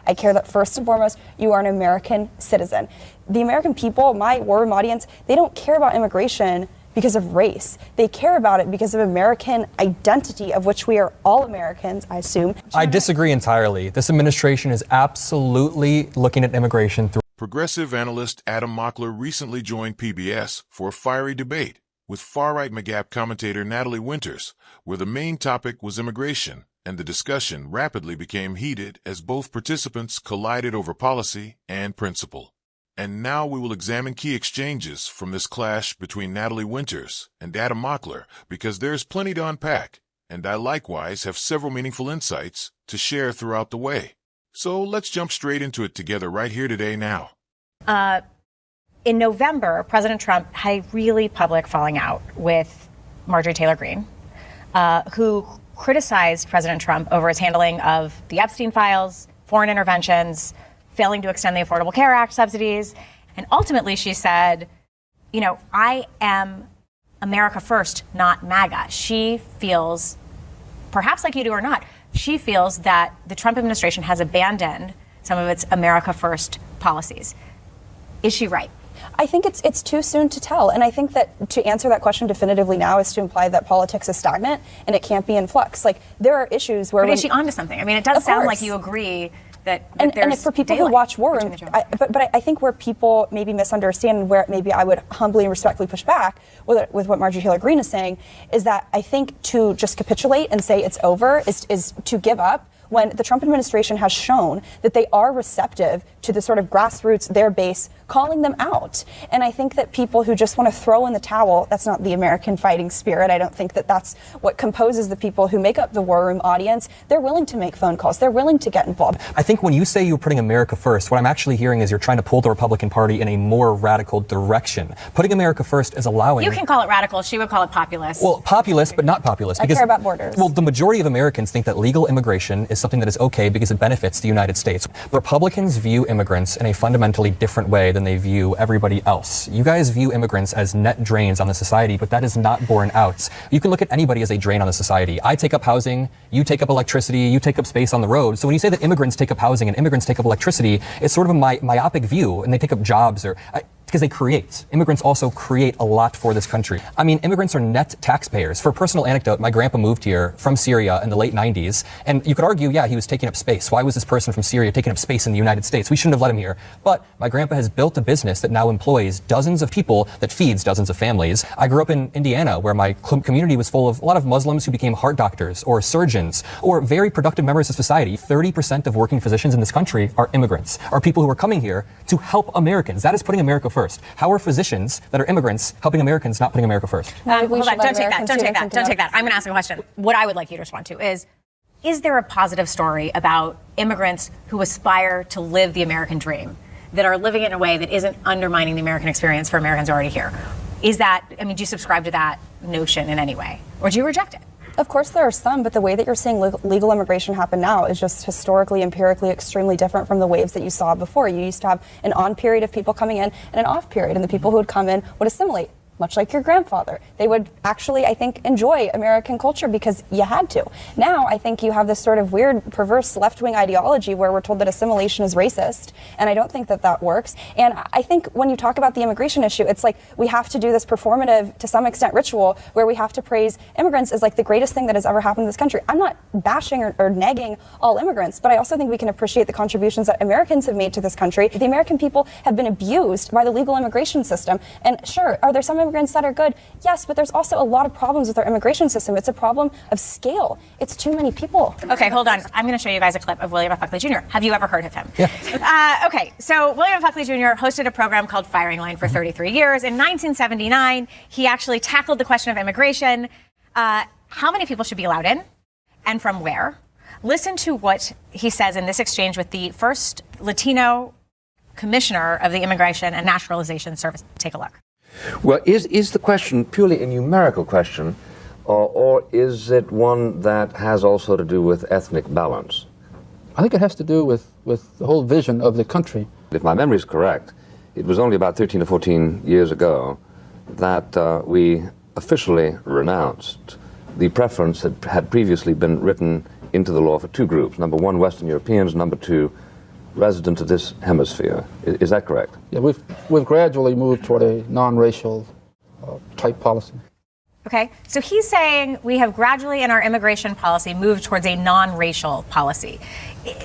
I care that first and foremost, you are an American citizen. The American people, my war room audience, they don't care about immigration because of race. They care about it because of American identity, of which we are all Americans, I assume. I disagree entirely. This administration is absolutely looking at immigration through. Progressive analyst Adam Mockler recently joined PBS for a fiery debate with far-right MAGA commentator Natalie Winters, where the main topic was immigration, and the discussion rapidly became heated as both participants collided over policy and principle. And now we will examine key exchanges from this clash between Natalie Winters and Adam Mockler, because there's plenty to unpack, and I likewise have several meaningful insights to share throughout the way. So let's jump straight into it together right here today now. In November, President Trump had a really public falling out with Marjorie Taylor Greene, who criticized President Trump over his handling of the Epstein files, foreign interventions, failing to extend the Affordable Care Act subsidies. And ultimately, she said, you know, I am America first, not MAGA. She feels, perhaps like you do or not, she feels that the Trump administration has abandoned some of its America first policies. Is she right? I think it's too soon to tell. And I think that to answer that question definitively now is to imply that politics is stagnant and it can't be in flux. Like, there are issues where... But is she onto something? I mean, it does sound like you agree that and for people who watch War Room, but I think where people maybe misunderstand and where maybe I would humbly and respectfully push back with what Marjorie Taylor Greene is saying is that I think to just capitulate and say it's over is to give up, when the Trump administration has shown that they are receptive to the sort of grassroots, their base, calling them out. And I think that people who just want to throw in the towel, that's not the American fighting spirit. I don't think that that's what composes the people who make up the War Room audience. They're willing to make phone calls. They're willing to get involved. I think when you say you're putting America first, what I'm actually hearing is you're trying to pull the Republican Party in a more radical direction. Putting America first is allowing... You can call it radical. She would call it populist. Well, populist, but not populist. I care about borders. Well, the majority of Americans think that legal immigration is something that is okay because it benefits the United States. Republicans view immigrants in a fundamentally different way than they view everybody else. You guys view immigrants as net drains on the society, but that is not borne out. You can look at anybody as a drain on the society. I take up housing, you take up electricity, you take up space on the road. So when you say that immigrants take up housing and immigrants take up electricity, it's sort of a myopic view, and they take up jobs because they create. Immigrants also create a lot for this country. I mean, immigrants are net taxpayers. For a personal anecdote, my grandpa moved here from Syria in the late 90s, and you could argue, yeah, he was taking up space. Why was this person from Syria taking up space in the United States? We shouldn't have let him here. But my grandpa has built a business that now employs dozens of people, that feeds dozens of families. I grew up in Indiana, where my community was full of a lot of Muslims who became heart doctors or surgeons or very productive members of society. 30% of working physicians in this country are immigrants, are people who are coming here to help Americans. That is putting America first. How are physicians that are immigrants helping Americans not putting America first? Hold on, don't take that. I'm going to ask a question. What I would like you to respond to is there a positive story about immigrants who aspire to live the American dream, that are living it in a way that isn't undermining the American experience for Americans already here? Is that, I mean, do you subscribe to that notion in any way? Or do you reject it? Of course there are some, but the way that you're seeing legal immigration happen now is just historically, empirically, extremely different from the waves that you saw before. You used to have an on period of people coming in and an off period, and the people who would come in would assimilate. Much like your grandfather. They would actually, I think, enjoy American culture because you had to. Now, I think you have this sort of weird, perverse left-wing ideology where we're told that assimilation is racist, and I don't think that that works. And I think when you talk about the immigration issue, it's like we have to do this performative, to some extent, ritual where we have to praise immigrants as like the greatest thing that has ever happened to this country. I'm not bashing or nagging all immigrants, but I also think we can appreciate the contributions that Americans have made to this country. The American people have been abused by the legal immigration system. And sure, are there some immigrants that are good? Yes, but there's also a lot of problems with our immigration system. It's a problem of scale. It's too many people. Okay, hold on. I'm going to show you guys a clip of William F. Buckley Jr. Have you ever heard of him? Yeah. Okay, so William F. Buckley Jr. hosted a program called Firing Line for 33 years. In 1979, he actually tackled the question of immigration. How many people should be allowed in and from where? Listen to what he says in this exchange with the first Latino commissioner of the Immigration and Naturalization Service. Take a look. Well, is the question purely a numerical question, or is it one that has also to do with ethnic balance? I think it has to do with the whole vision of the country. If my memory is correct, it was only about 13 or 14 years ago that we officially renounced the preference that had previously been written into the law for two groups. Number one, Western Europeans. Number two, resident of this hemisphere. Is that correct? Yeah, we've gradually moved toward a non-racial type policy. Okay, so he's saying we have gradually in our immigration policy moved towards a non-racial policy.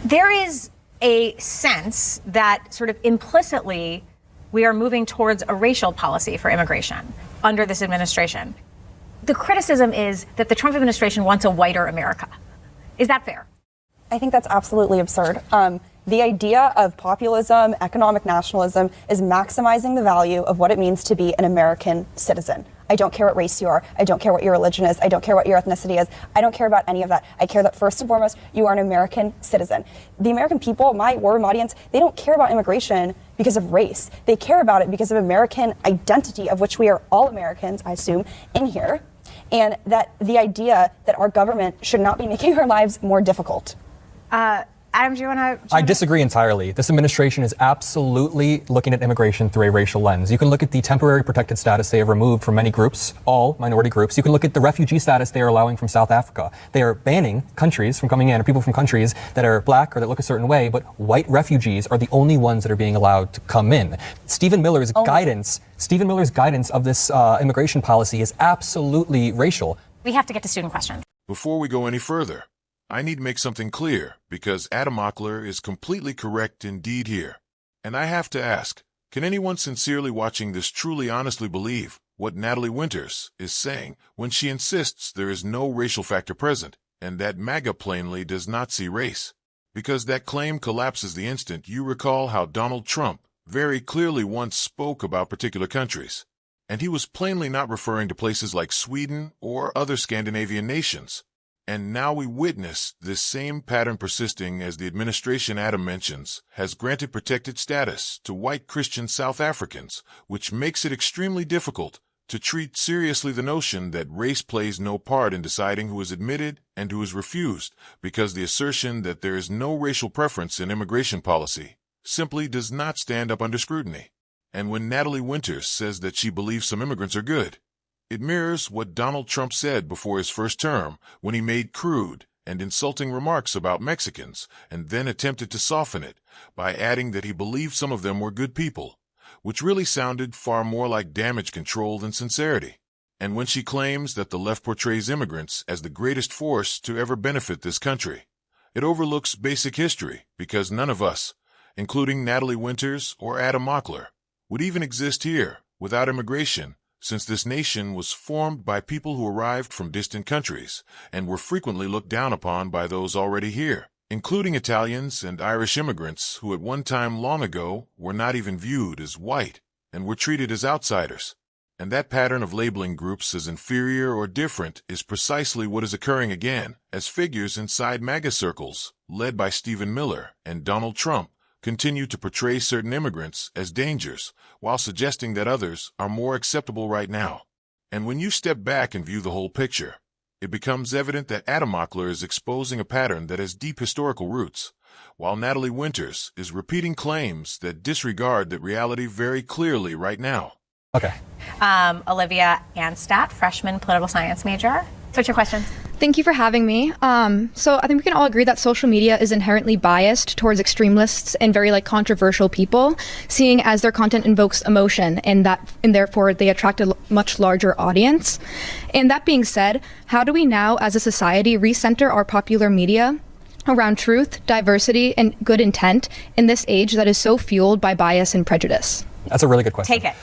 There is a sense that sort of implicitly we are moving towards a racial policy for immigration under this administration. The criticism is that the Trump administration wants a whiter America. Is that fair? I think that's absolutely absurd. The idea of populism, economic nationalism, is maximizing the value of what it means to be an American citizen. I don't care what race you are. I don't care what your religion is. I don't care what your ethnicity is. I don't care about any of that. I care that first and foremost, you are an American citizen. The American people, my war room audience, they don't care about immigration because of race. They care about it because of American identity, of which we are all Americans, I assume, in here. And that the idea that our government should not be making our lives more difficult. Adam, do you want to? I disagree entirely. This administration is absolutely looking at immigration through a racial lens. You can look at the temporary protected status they have removed from many groups, all minority groups. You can look at the refugee status they are allowing from South Africa. They are banning countries from coming in, or people from countries that are black or that look a certain way, but white refugees are the only ones that are being allowed to come in. Stephen Miller's guidance of this immigration policy is absolutely racial. We have to get to student questions. Before we go any further, I need to make something clear, because Adam Mockler is completely correct indeed here. And I have to ask, can anyone sincerely watching this truly honestly believe what Natalie Winters is saying when she insists there is no racial factor present, and that MAGA plainly does not see race? Because that claim collapses the instant you recall how Donald Trump very clearly once spoke about particular countries. And he was plainly not referring to places like Sweden or other Scandinavian nations. And now we witness this same pattern persisting as the administration Adam mentions has granted protected status to white Christian South Africans, which makes it extremely difficult to treat seriously the notion that race plays no part in deciding who is admitted and who is refused, because the assertion that there is no racial preference in immigration policy simply does not stand up under scrutiny. And when Natalie Winters says that she believes some immigrants are good, it mirrors what Donald Trump said before his first term when he made crude and insulting remarks about Mexicans and then attempted to soften it by adding that he believed some of them were good people, which really sounded far more like damage control than sincerity. And when she claims that the left portrays immigrants as the greatest force to ever benefit this country, it overlooks basic history, because none of us, including Natalie Winters or Adam Mockler, would even exist here without immigration, since this nation was formed by people who arrived from distant countries and were frequently looked down upon by those already here, including Italians and Irish immigrants who at one time long ago were not even viewed as white and were treated as outsiders. And that pattern of labeling groups as inferior or different is precisely what is occurring again as figures inside MAGA circles, led by Stephen Miller and Donald Trump, continue to portray certain immigrants as dangers, while suggesting that others are more acceptable right now. And when you step back and view the whole picture, it becomes evident that Adam Mockler is exposing a pattern that has deep historical roots, while Natalie Winters is repeating claims that disregard that reality very clearly right now. Okay. Olivia Anstadt, freshman political science major. So what's your question? Thank you for having me. So I think we can all agree that social media is inherently biased towards extremists and very controversial people, seeing as their content invokes emotion and therefore they attract a much larger audience. And that being said, how do we now as a society recenter our popular media around truth, diversity, and good intent in this age that is so fueled by bias and prejudice? That's a really good question. Take it.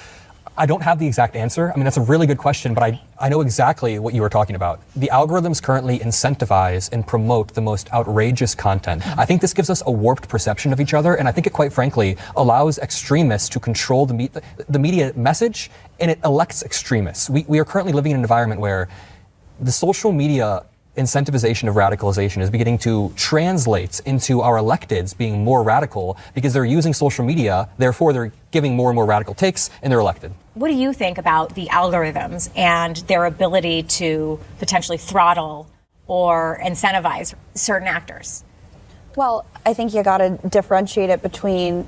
I don't have the exact answer. I mean, that's a really good question, but I know exactly what you were talking about. The algorithms currently incentivize and promote the most outrageous content. I think this gives us a warped perception of each other, and I think it, quite frankly, allows extremists to control the media message, and it elects extremists. We are currently living in an environment where the social media incentivization of radicalization is beginning to translate into our electeds being more radical because they're using social media, therefore they're giving more and more radical takes, and they're elected. What do you think about the algorithms and their ability to potentially throttle or incentivize certain actors? Well, I think you got to differentiate it between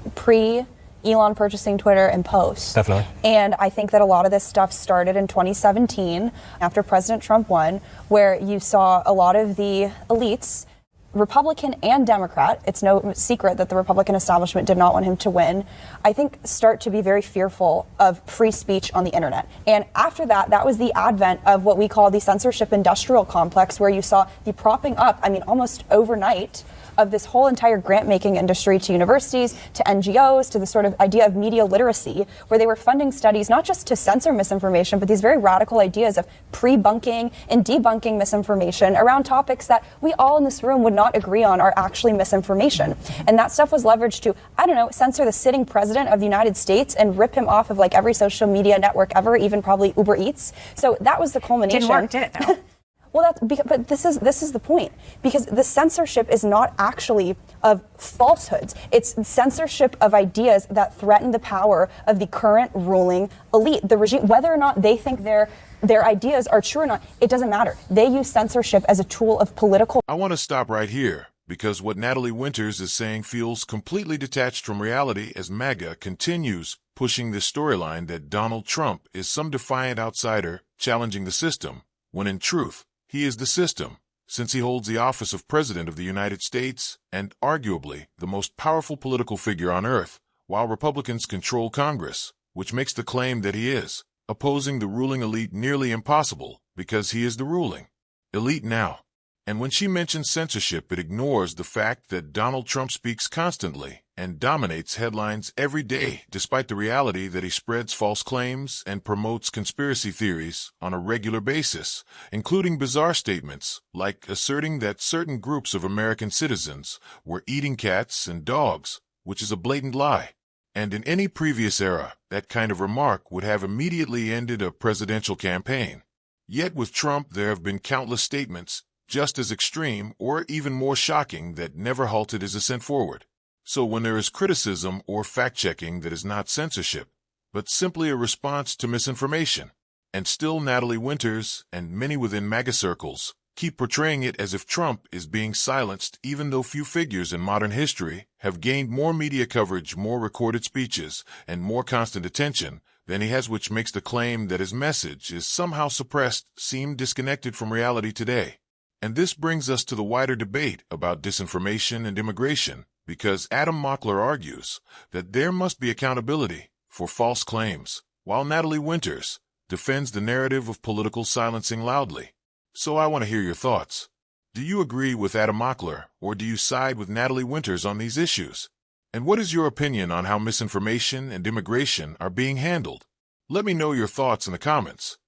Elon purchasing Twitter and post. Definitely. And I think that a lot of this stuff started in 2017 after President Trump won, where you saw a lot of the elites Republican and Democrat, it's no secret that the Republican establishment did not want him to win, I think start to be very fearful of free speech on the internet. And after that, that was the advent of what we call the censorship industrial complex, where you saw the propping up, I mean, almost overnight, of this whole entire grant-making industry to universities, to NGOs, to the sort of idea of media literacy, where they were funding studies not just to censor misinformation, but these very radical ideas of pre-bunking and debunking misinformation around topics that we all in this room would not agree on are actually misinformation. And that stuff was leveraged to, I don't know, censor the sitting president of the United States and rip him off of like every social media network ever, even probably Uber Eats. So that was the culmination. Didn't work, did it though? Well, but this is the point, because the censorship is not actually of falsehoods. It's censorship of ideas that threaten the power of the current ruling elite, the regime. Whether or not they think their ideas are true or not, it doesn't matter. They use censorship as a tool of political. I want to stop right here, because what Natalie Winters is saying feels completely detached from reality as MAGA continues pushing this storyline that Donald Trump is some defiant outsider challenging the system, when in truth, he is the system, since he holds the office of President of the United States and arguably the most powerful political figure on earth, while Republicans control Congress, which makes the claim that he is opposing the ruling elite nearly impossible because he is the ruling elite now. And when she mentions censorship, it ignores the fact that Donald Trump speaks constantly and dominates headlines every day, despite the reality that he spreads false claims and promotes conspiracy theories on a regular basis, including bizarre statements like asserting that certain groups of American citizens were eating cats and dogs, which is a blatant lie. And in any previous era, that kind of remark would have immediately ended a presidential campaign. Yet with Trump, there have been countless statements just as extreme or even more shocking that never halted his ascent forward. So when there is criticism or fact-checking that is not censorship, but simply a response to misinformation, and still Natalie Winters and many within MAGA circles keep portraying it as if Trump is being silenced, even though few figures in modern history have gained more media coverage, more recorded speeches, and more constant attention than he has, which makes the claim that his message is somehow suppressed seem disconnected from reality today. And this brings us to the wider debate about disinformation and immigration, because Adam Mockler argues that there must be accountability for false claims, while Natalie Winters defends the narrative of political silencing loudly. So I want to hear your thoughts. Do you agree with Adam Mockler, or do you side with Natalie Winters on these issues? And what is your opinion on how misinformation and immigration are being handled? Let me know your thoughts in the comments.